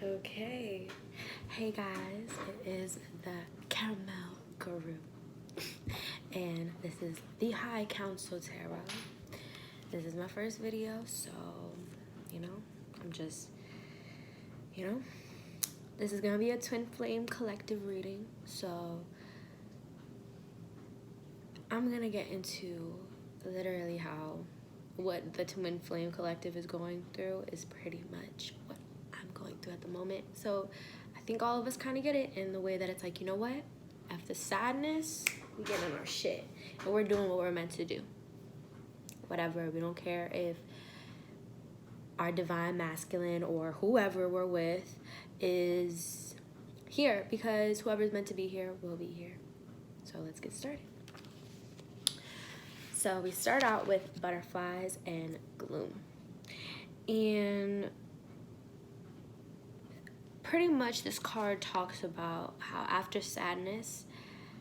Okay. Hey guys, it is the Caramel Guru. And this is the High Council Tarot. This is my first video, so, I'm just, this is gonna be a twin flame collective reading. So, I'm gonna get into literally what the twin flame collective is going through is pretty much what I'm going through at the moment. So I think all of us kind of get it in the way that it's like, you know what? After sadness, we get on our shit and we're doing what we're meant to do. Whatever, we don't care if our divine masculine or whoever we're with is here, because whoever's meant to be here will be here. So let's get started. So we start out with butterflies and gloom. And pretty much this card talks about how after sadness,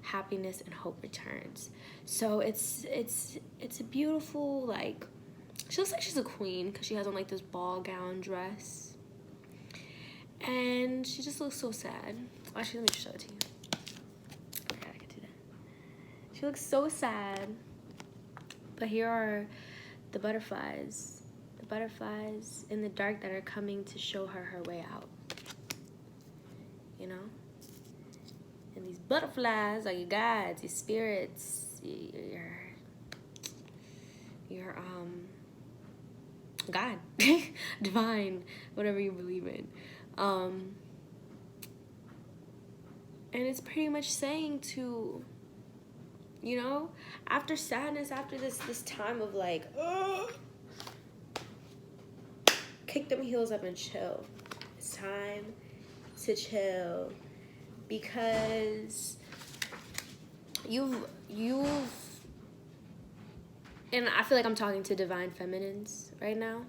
happiness and hope returns. So it's a beautiful, like, she looks like she's a queen because she has on like this ball gown dress. And she just looks so sad. Actually, let me show it to you. Okay, I can do that. She looks so sad. But here are the butterflies in the dark that are coming to show her way out, And these butterflies are your guides, your spirits, your God, divine, whatever you believe in. And it's pretty much saying to, after sadness, after this time of like, kick them heels up and chill. It's time to chill, because you've and I feel like I'm talking to divine feminines right now.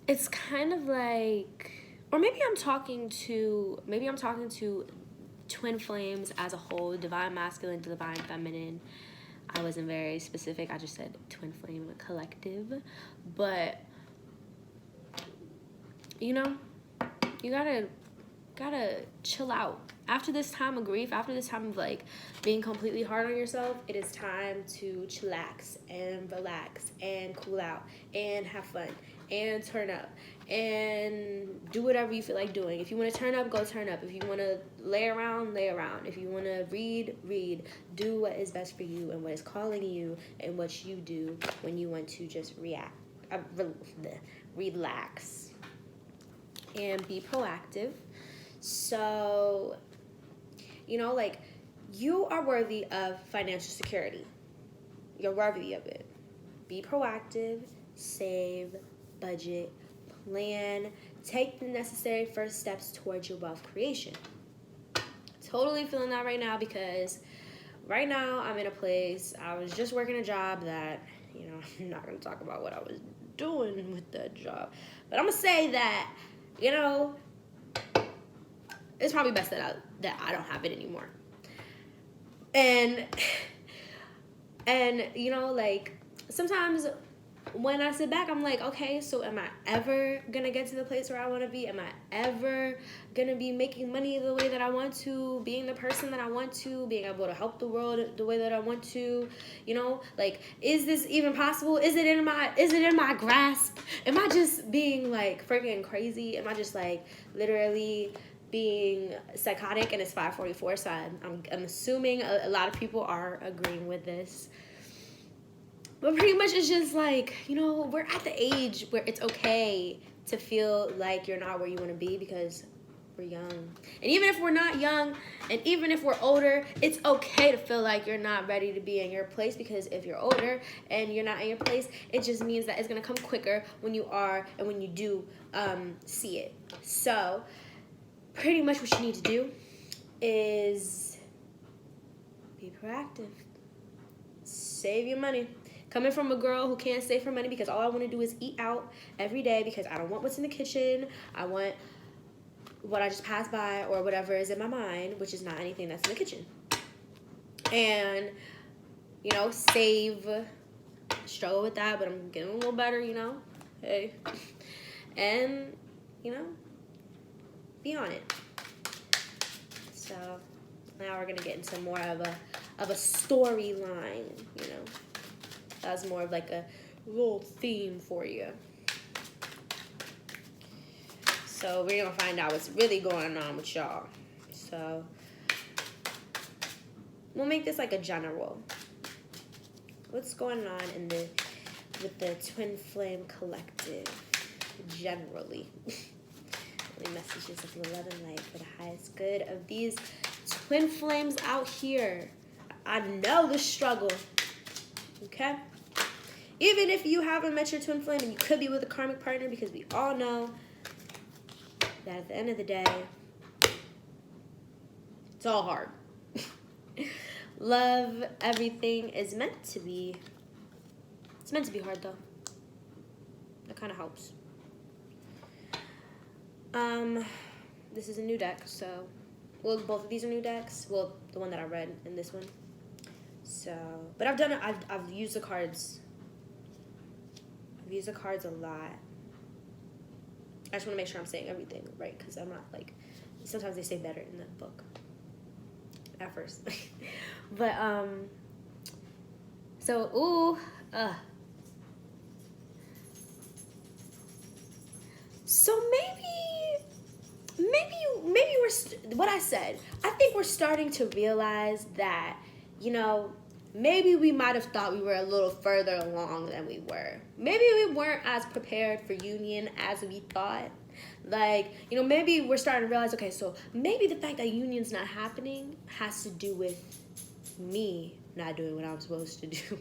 It's kind of like, or maybe I'm talking to twin flames as a whole, divine masculine, divine feminine. I wasn't very specific. I just said twin flame collective. But, you gotta chill out. After this time of grief, after this time of like being completely hard on yourself, it is time to chillax and relax and cool out and have fun and turn up and do whatever you feel like doing. If you want to turn up, go turn up. If you want to lay around, lay around. If you want to read. Do what is best for you and what is calling you and what you do when you want to just relax and be proactive. So, like, you are worthy of financial security. You're worthy of it. Be proactive, save, budget, plan, take the necessary first steps towards your wealth creation. Totally feeling that right now, because right now I'm in a place, I was just working a job that, I'm not going to talk about what I was doing with that job, but I'm going to say that, it's probably best that I don't have it anymore. And like, sometimes when I sit back, I'm like, okay, so am I ever gonna get to the place where I want to be? Am I ever gonna be making money the way that I want to, being the person that I want to, being able to help the world the way that I want to? Like, is this even possible? Is it in my grasp? Am I just being like freaking crazy? Am I just like literally being psychotic? And it's 5:44, so I'm assuming a lot of people are agreeing with this. But pretty much it's just like, we're at the age where it's okay to feel like you're not where you want to be, because we're young. And even if we're not young, and even if we're older, it's okay to feel like you're not ready to be in your place, because if you're older and you're not in your place, it just means that it's going to come quicker when you are and when you do see it. So pretty much what you need to do is be proactive. Save your money. Coming from a girl who can't save for money because all I want to do is eat out every day, because I don't want what's in the kitchen. I want what I just passed by or whatever is in my mind, which is not anything that's in the kitchen. And, save. Struggle with that, but I'm getting a little better, Hey. and, you know, be on it. So now we're gonna get into more of a storyline, you know. That was more of like a little theme for you. So we're gonna find out what's really going on with y'all. So we'll make this like a general. What's going on with the Twin Flame Collective generally? Only messages of love and light for the highest good of these twin flames out here. I know the struggle. Okay? Even if you haven't met your twin flame and you could be with a karmic partner, because we all know that at the end of the day, it's all hard. Love, everything is meant to be. It's meant to be hard though. That kind of helps. This is a new deck, so, well, both of these are new decks. Well, the one that I read and this one. So, but I've done it. I've used the cards. I've used the cards a lot. I just want to make sure I'm saying everything right, because I'm not like, sometimes they say better in the book at first. But so so maybe we're what I said. I think we're starting to realize that, you know, maybe we might have thought we were a little further along than we were. Maybe we weren't as prepared for union as we thought. Like, you know, maybe we're starting to realize, okay, so maybe the fact that union's not happening has to do with me not doing what I'm supposed to do.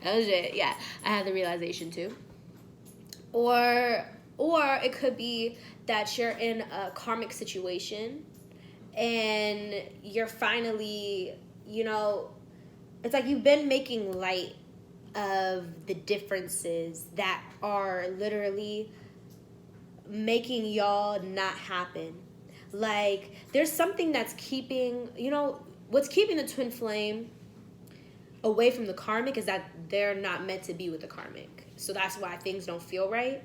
That was it. Yeah, I had the realization too. Or it could be that you're in a karmic situation and you're finally, you know, it's like you've been making light of the differences that are literally making y'all not happen. Like, there's something that's keeping, you know, what's keeping the twin flame away from the karmic is that they're not meant to be with the karmic. So that's why things don't feel right.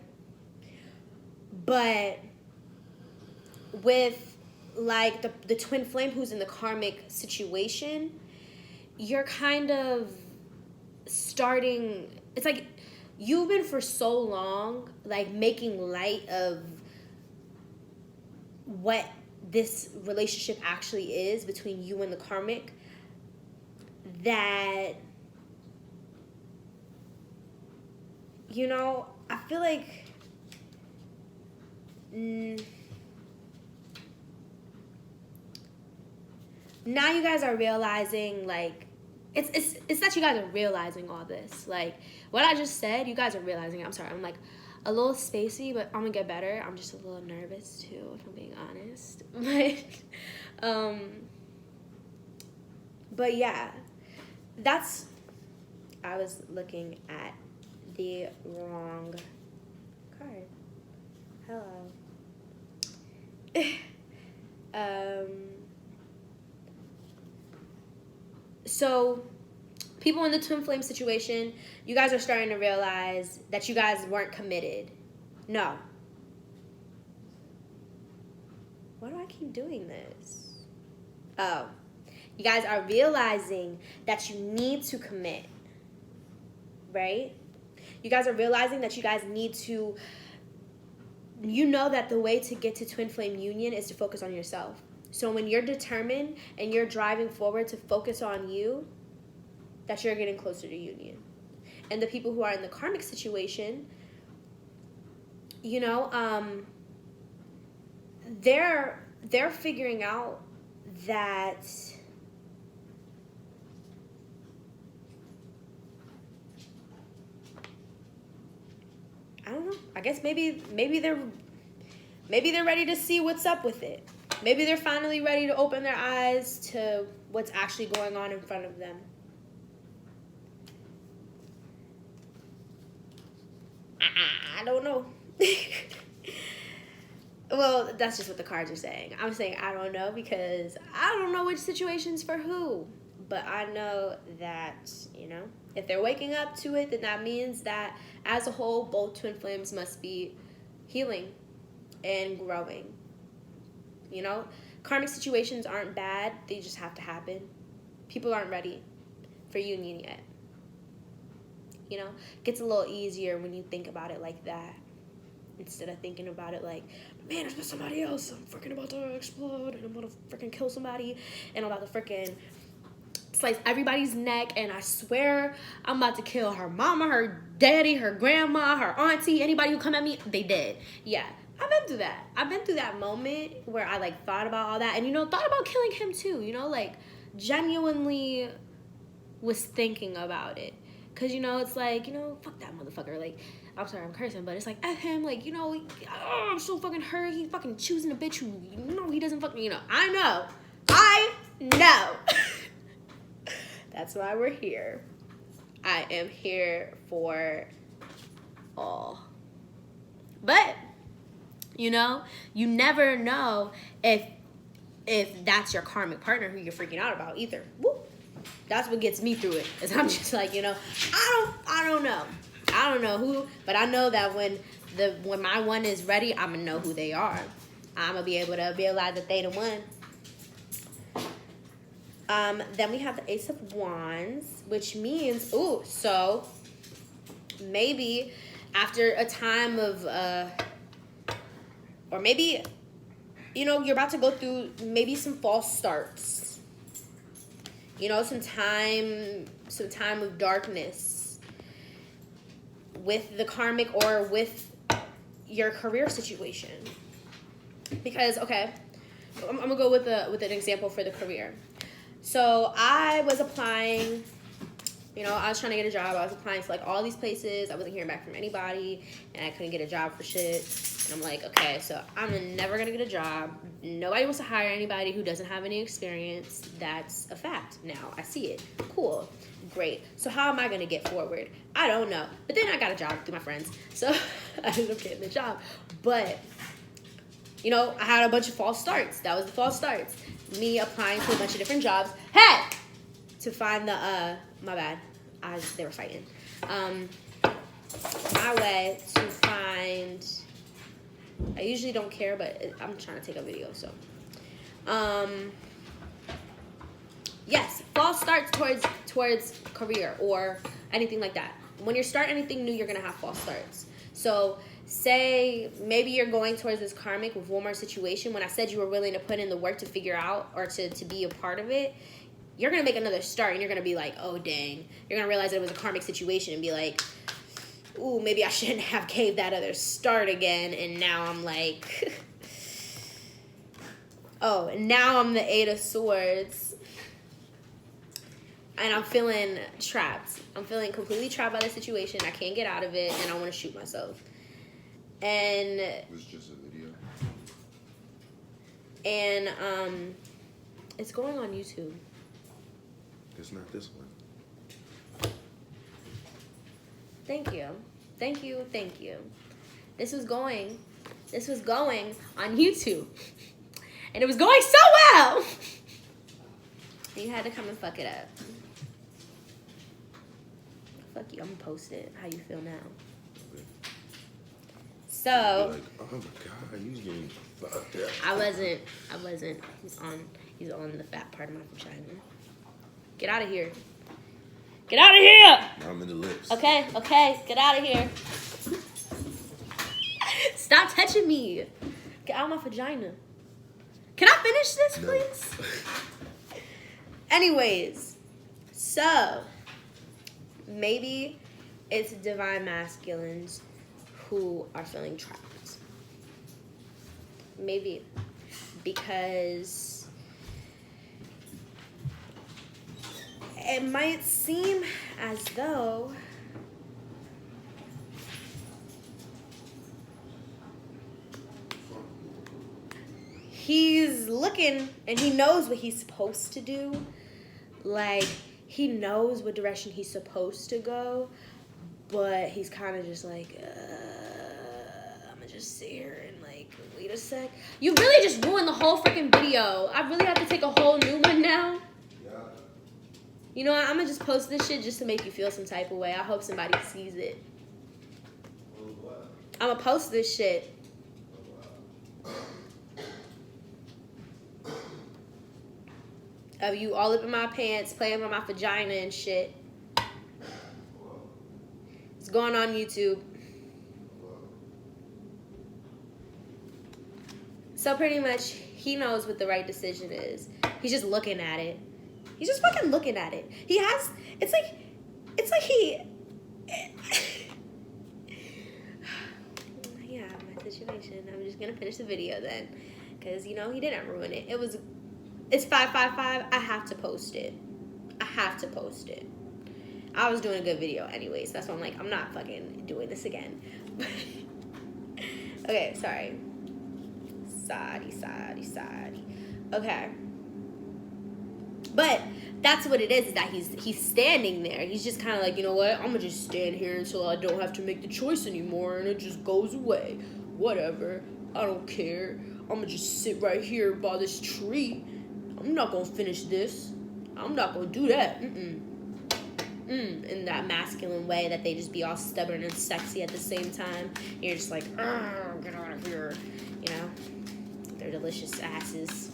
But with, like, the twin flame who's in the karmic situation, you're kind of starting, it's like you've been for so long, like, making light of what this relationship actually is between you and the karmic, that, you know, I feel like now you guys are realizing, like, it's that you guys are realizing all this. Like, what I just said, you guys are realizing it. I'm sorry, I'm like a little spacey, but I'm gonna get better. I'm just a little nervous too, if I'm being honest. But yeah, that's, I was looking at the wrong card. Hello. So people in the twin flame situation, you guys are starting to realize that you guys weren't committed. No. Why do I keep doing this? Oh. You guys are realizing that you need to commit. Right? You guys are realizing that you guys need to, you know that the way to get to twin flame union is to focus on yourself. So when you're determined and you're driving forward to focus on you, that you're getting closer to union. And the people who are in the karmic situation, you know, they're figuring out that I don't know. I guess maybe they're ready to see what's up with it. Maybe they're finally ready to open their eyes to what's actually going on in front of them. I don't know. Well, that's just what the cards are saying. I'm saying I don't know because I don't know which situation's for who. But I know that, you know, if they're waking up to it, then that means that as a whole, both twin flames must be healing and growing. You know, karmic situations aren't bad. They just have to happen. People aren't ready for union yet. You know, it gets a little easier when you think about it like that, instead of thinking about it like, man, it's with somebody else. I'm freaking about to explode and I'm gonna freaking kill somebody and I'm about to freaking slice everybody's neck, and I swear I'm about to kill her mama, her daddy, her grandma, her auntie, anybody who come at me, they dead. Yeah, I've been through that. I've been through that moment where I like thought about all that, and you know, thought about killing him too, you know, like genuinely was thinking about it. Cause you know, it's like, you know, fuck that motherfucker. Like, I'm sorry, I'm cursing, but it's like, F him, like, you know, I'm so fucking hurt. He fucking choosing a bitch who, you know, he doesn't fucking, you know. I know. That's why we're here. I am here for all. But, you know, you never know if that's your karmic partner who you're freaking out about either. Woo. That's what gets me through it. Is I'm just like, you know, I don't know. I don't know who, but I know that when my one is ready, I'm gonna know who they are. I'm gonna be able to realize that they the one. Then we have the Ace of Wands, which means, so maybe after a time of, or maybe, you know, you're about to go through maybe some false starts. You know, some time of darkness with the karmic or with your career situation. Because, okay, I'm gonna go with an example for the career. So I was applying, you know, I was trying to get a job. I was applying to like all these places. I wasn't hearing back from anybody, and I couldn't get a job for shit. And I'm like, okay, so I'm never gonna get a job. Nobody wants to hire anybody who doesn't have any experience. That's a fact. Now I see it. Cool, great. So how am I gonna get forward? I don't know. But then I got a job through my friends, so I ended up getting the job. But you know, I had a bunch of false starts. That was the false starts. Me applying to a bunch of different jobs. Hey! To find the, my bad. They were fighting. My way to find, I usually don't care, but I'm trying to take a video, so. Yes, false starts towards career or anything like that. When you start anything new, you're gonna have false starts. So, say maybe you're going towards this karmic with one more situation. When I said you were willing to put in the work to figure out or to be a part of it, you're going to make another start and you're going to be like, oh, dang. You're going to realize that it was a karmic situation and be like, ooh, maybe I shouldn't have gave that other start again. And now I'm like, oh, and now I'm the Eight of Swords. And I'm feeling trapped. I'm feeling completely trapped by the situation. I can't get out of it and I want to shoot myself. And it was just a video. And it's going on YouTube. It's not this one. Thank you. This was going on YouTube. And it was going so well. You had to come and fuck it up. Fuck you, I'm gonna post it. How you feel now? Okay. So like, oh my god, you getting fucked up. I wasn't. He's on the fat part of my vagina. Get out of here. Now I'm in the lips. Okay, get out of here. Stop touching me. Get out of my vagina. Can I finish this, please? No. Anyways, so maybe it's divine masculines who are feeling trapped. Maybe because it might seem as though he's looking and he knows what he's supposed to do. Like, he knows what direction he's supposed to go, but he's kind of just like, I'm gonna just sit here and like, wait a sec. You really just ruined the whole freaking video. I really have to take a whole new one now. Yeah. You know what? I'm gonna just post this shit just to make you feel some type of way. I hope somebody sees it. What? I'm gonna post this shit of you all up in my pants, playing with my vagina and shit. It's going on YouTube. So pretty much, he knows what the right decision is. He's just looking at it. He's just fucking looking at it. He has, it's like he, yeah, my situation. I'm just gonna finish the video then. Because, you know, he didn't ruin it. It's 555. I have to post it. I was doing a good video anyways. That's why I'm like, I'm not fucking doing this again. Okay, sorry. Sorry. Okay. But that's what it is that he's standing there. He's just kind of like, you know what? I'm going to just stand here until I don't have to make the choice anymore and it just goes away. Whatever. I don't care. I'm going to just sit right here by this tree. I'm not going to finish this. I'm not going to do that. In that masculine way that they just be all stubborn and sexy at the same time. And you're just like, get out of here. You know? They're delicious asses.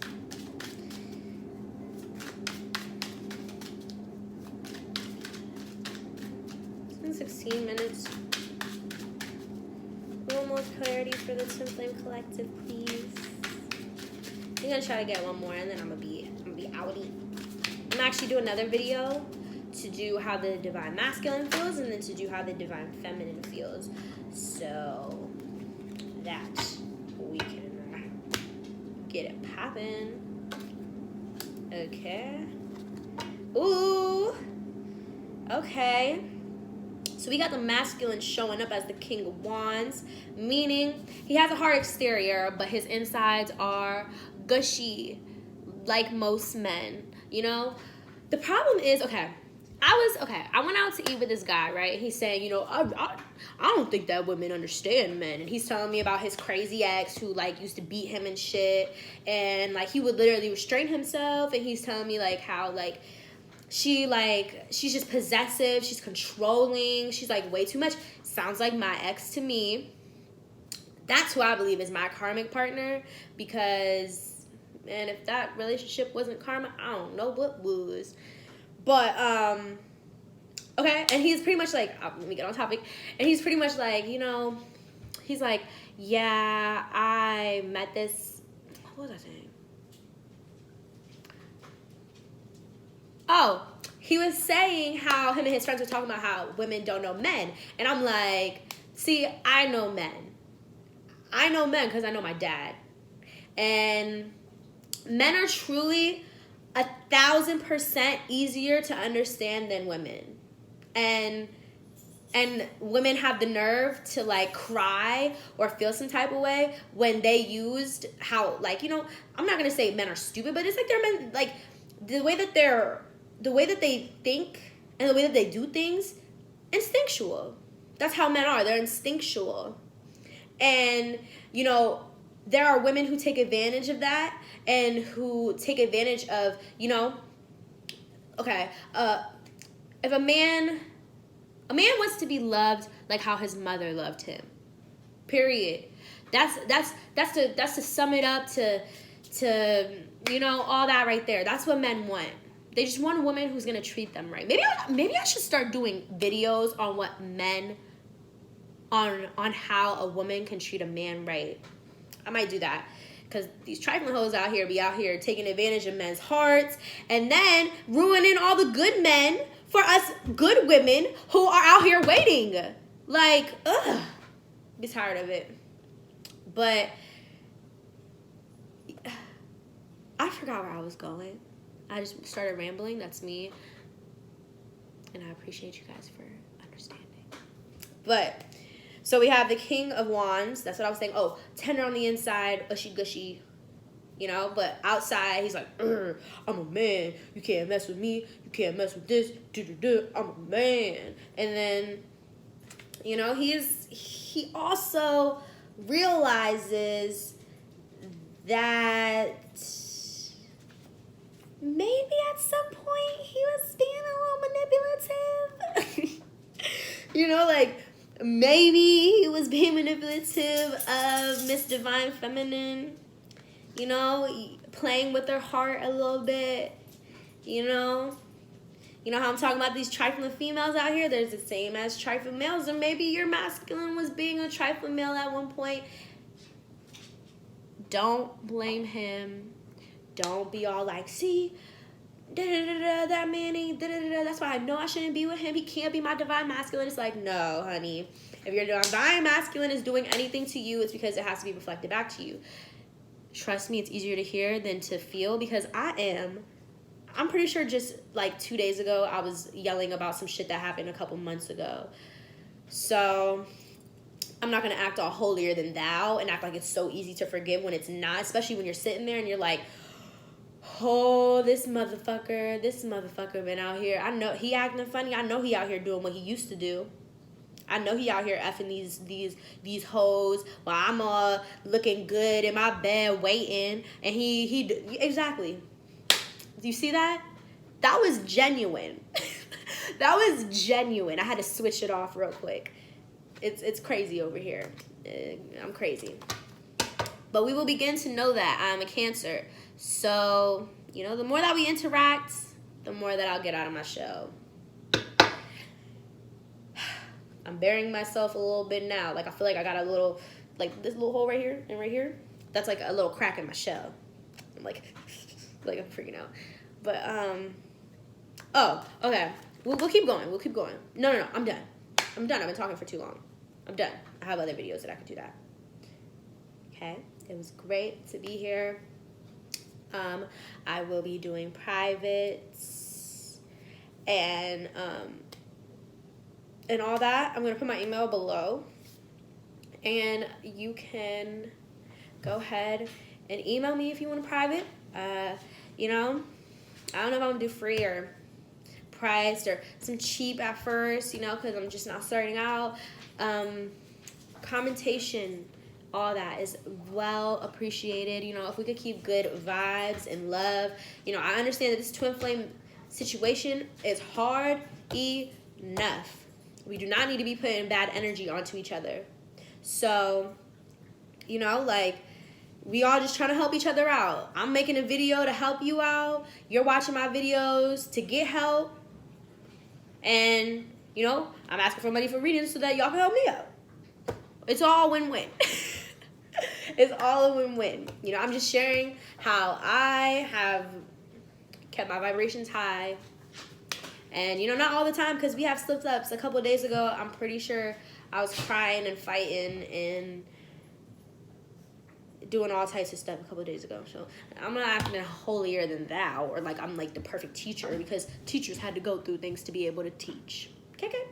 It's been 16 minutes. A little more clarity for the Twin Flame Collective, please. I'm gonna try to get one more and then I'm gonna be outie. I'm gonna actually do another video to do how the Divine Masculine feels and then to do how the Divine Feminine feels. So that we can get it poppin'. Okay. Ooh. Okay. So we got the masculine showing up as the King of Wands, meaning he has a hard exterior, but his insides are gushy, like most men, you know? The problem is, I went out to eat with this guy, right? He's saying, you know, I don't think that women understand men. And he's telling me about his crazy ex who, like, used to beat him and shit. And, like, he would literally restrain himself. And he's telling me, like, how, like, she's just possessive. She's controlling. She's, like, way too much. Sounds like my ex to me. That's who I believe is my karmic partner. Because, man, if that relationship wasn't karma, I don't know what was. But, okay, and he's pretty much like, let me get on topic, and he's pretty much like, you know, he's like, yeah, I met this, what was I saying? Oh, he was saying how him and his friends were talking about how women don't know men, and I'm like, see, I know men because I know my dad, and men are truly 1,000% easier to understand than women. And women have the nerve to, like, cry or feel some type of way when they used how, like, you know, I'm not gonna say men are stupid, but it's like they're men, like, the way that they think and the way that they do things, instinctual. That's how men are. They're instinctual. And, you know, there are women who take advantage of that and who take advantage of, you know, okay, if a man wants to be loved like how his mother loved him, period. That's to sum it up to you know, all that right there. That's what men want. They just want a woman who's gonna treat them right. Maybe I should start doing videos on what men, on how a woman can treat a man right. I might do that. Because these trifling hoes out here be out here taking advantage of men's hearts and then ruining all the good men for us good women who are out here waiting. Like, ugh. Be tired of it. But I forgot where I was going. I just started rambling. That's me. And I appreciate you guys for understanding. But so we have the King of Wands. That's what I was saying. Oh, tender on the inside, ushy gushy, you know. But outside, he's like, I'm a man. You can't mess with me. You can't mess with this. I'm a man. And then, you know, he also realizes that maybe at some point he was being a little manipulative. You know, like, maybe he was being manipulative of Miss Divine Feminine, you know, playing with her heart a little bit. You know how I'm talking about these trifling females out here? There's the same as trifling males, or maybe your masculine was being a trifling male at one point. Don't blame him. Don't be all like, see, that man ain't, that's why I know I shouldn't be with him. He can't be my divine masculine. It's like, no, honey. If your divine masculine is doing anything to you, it's because it has to be reflected back to you. Trust me, it's easier to hear than to feel, because I'm pretty sure just like 2 days ago, I was yelling about some shit that happened a couple months ago. So I'm not going to act all holier than thou and act like it's so easy to forgive when it's not, especially when you're sitting there and you're like, oh, this motherfucker been out here. I know he acting funny. I know he out here doing what he used to do. I know he out here effing these hoes while I'm all looking good in my bed waiting, and he exactly. Do you see that? That was genuine. That was genuine. I had to switch it off real quick. It's crazy over here. I'm crazy. But we will begin to know that I'm a Cancer. So, the more that we interact, the more that I'll get out of my shell. I'm burying myself a little bit now. Like, I feel like I got a little, like this little hole right here and right here. That's like a little crack in my shell. I'm like I'm freaking out. But, oh, okay. We'll keep going. We'll keep going. No, I'm done. I've been talking for too long. I'm done. I have other videos that I could do that. Okay. It was great to be here. I will be doing privates and all that. I'm going to put my email below, and you can go ahead and email me if you want a private. I don't know if I'm going to do free or priced or some cheap at first, because I'm just not starting out. Commentation, all that is well appreciated. If we could keep good vibes and love. I understand that this twin flame situation is hard enough. We do not need to be putting bad energy onto each other. So, we all just trying to help each other out. I'm making a video to help you out. You're watching my videos to get help. And, I'm asking for money for readings so that y'all can help me out. It's all win-win. It's all a win-win. I'm just sharing how I have kept my vibrations high. And, not all the time, because we have slip-ups. A couple of days ago, I'm pretty sure I was crying and fighting and doing all types of stuff a couple of days ago. So I'm not acting holier than thou, or like I'm like the perfect teacher, because teachers had to go through things to be able to teach. Okay.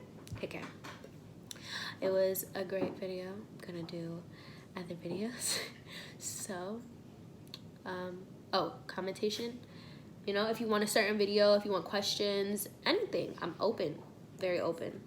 It was a great video. I'm gonna do other videos. So, commentation. If you want a certain video, if you want questions, anything, I'm open, very open.